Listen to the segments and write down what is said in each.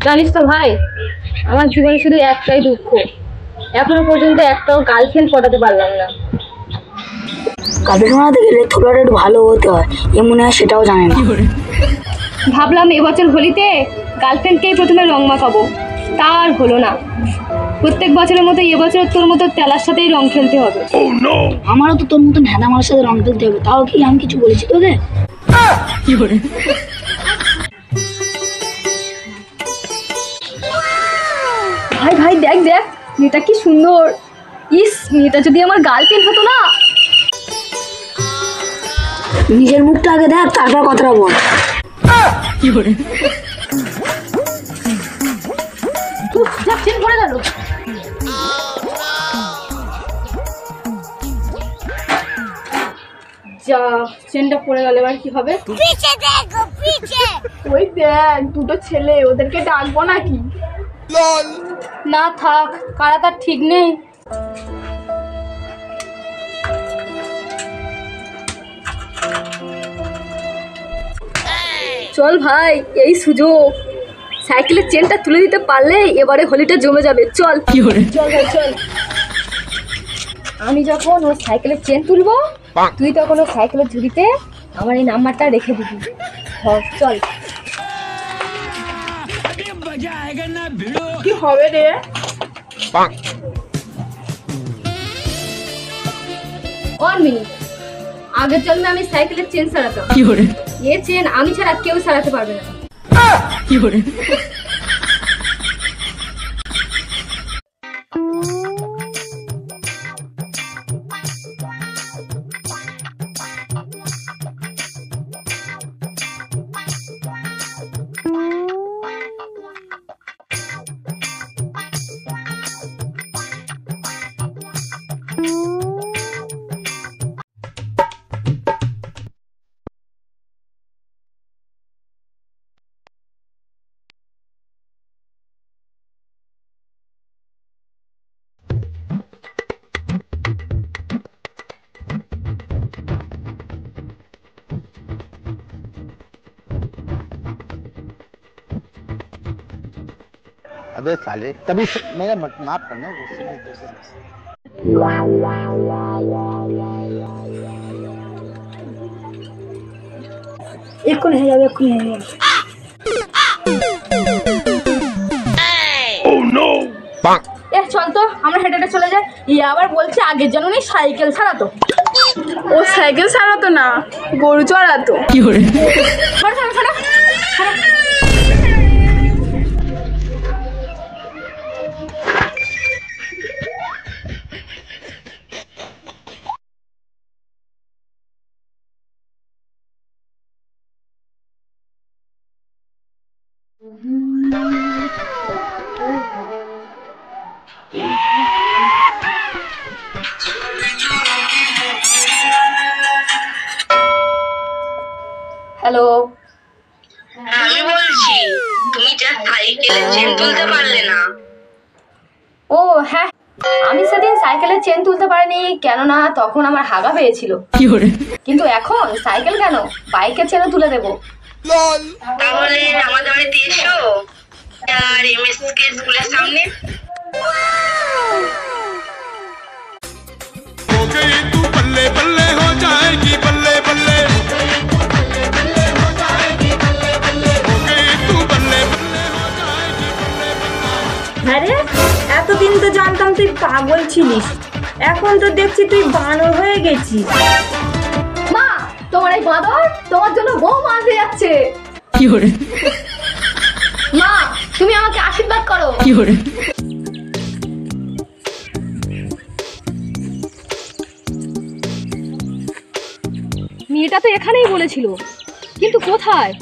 জানিস তো ভাই, আমার জীবনে শুধু একটাই দুঃখ, এখনো পর্যন্ত একটাও গার্লফ্রেন্ড পটাতে পারলাম না। গার্লফ্রেন্ড বানাতে গেলে থোড়াটা একটু ভালো হতে হয়, এ মনে হয় সেটাও জানে না। ভাবলাম এবছর হোলিতে গার্লফ্রেন্ডকেই প্রথমে রং মাখাবো, তা আর হলো না। প্রত্যেক বছরের মতো এবছর তোর মতো তেলার সাথেই রং খেলতে হবে। আমারও তো তোর মতন হ্যাঁ আমার সাথে রং খেলতে হবে, তাও কি আমি কিছু বলেছি তোকে? ভাই ভাই দেখ দেখ, মেয়েটা কি সুন্দর। ইস, মেয়েটা যদি আমার গার্লফ্রেন্ড হতো না। নিজের মুখটা আগে দেখ, তারপর কথাটা বল। চেন পড়ে গেল। যা, চেনটা পড়ে গেল, এবার কি হবে? ওই দেখ দুটো ছেলে, ওদেরকে ডাকবো নাকি? না থাক, কারা তার ঠিক নেই। চল ভাই, এই সুযোগ, সাইকেলের চেনটা তুলে দিতে পারলে এবারে হোলিটা জমে যাবে। চল চল ভাই চল। আমি যখন ওর সাইকেলের চেন তুলবো, তুই তখন ওর সাইকেলের ঝুড়িতে আমার এই নাম্বারটা রেখে দিবি। চল। কি হবে রে? ওয়ান মিনিট, আগের জন্মে আমি সাইকেলের চেন সারাতাম, এ চেন আমি ছাড়া কেউ সারাতে পারবে না। अबे साले, तभी मेरा माफ करना এক্ষুনি হয়ে যাবে, এক্ষুনি হয়ে যাবে। চল তো, আমরা হেঁটে হেঁটে চলে যাই। ইয়ে আবার বলছে আগের জন্মে সাইকেল সারাতো। ও সাইকেল সারাতো না, গরু চড়াতো। হ্যালো, আমি বলছি, তুমি যা সাইকেলের চেন তুলতে পারলে না। ও হ্যাঁ, আমি সেদিন সাইকেলের চেন তুলতে পারিনি, কেননা তখন আমার হাগা পেয়েছিল। কিন্তু এখন সাইকেল কেন, বাইকের চেনও তুলে দেবো। তাহলে আমাদের বাড়িতে এসো, আর এমএসকে স্কুলের সামনে। तू बल्ले बल्ले हो जाएगी, बल्ले बल्ले हो गई, तू बल्ले बल्ले हो जाएगी, बल्ले बल्ले। আরে এতদিন তো জানতাম তুই পাগল ছিলিস, এখন তো দেখছি তুই বানর হয়ে গেছিস। মা, তোমার এই বাঁদর তোমার জন্য বউ মারতে যাচ্ছে। মা, তুমি আমাকে আশীর্বাদ করো। মেয়েটা তো এখানেই বলেছিল, কিন্তু কোথায়?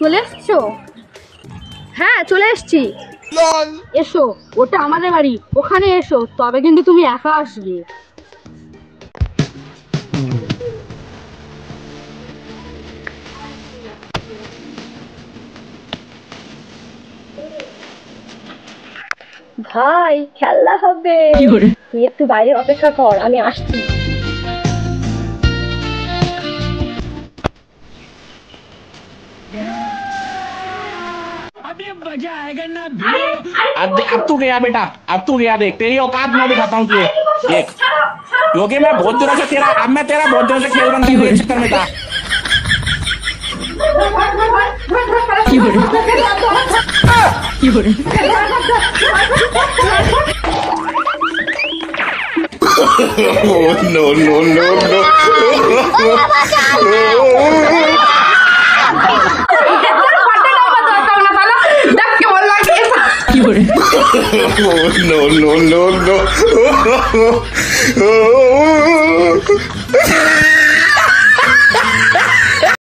চলে এসছো? হ্যাঁ চলে এসছি। এসো, ওটা আমাদের বাড়ি, ওখানে এসো, তবে কিন্তু তুমি একা আসবে। ভাই খেলা হবে, তুই একটু বাইরে অপেক্ষা কর, আমি আসছি। अब तू गया बेटा, अब तू गया, देख तेरी औकात मैं दिखाता हूँ तुझे, देख, क्योंकि मैं बहुत दिनों से तेरा, अब मैं तेरा बहुत दिनों से खेल बंद कर इस चक्कर में था। No, no, no, no. No, no, no, no.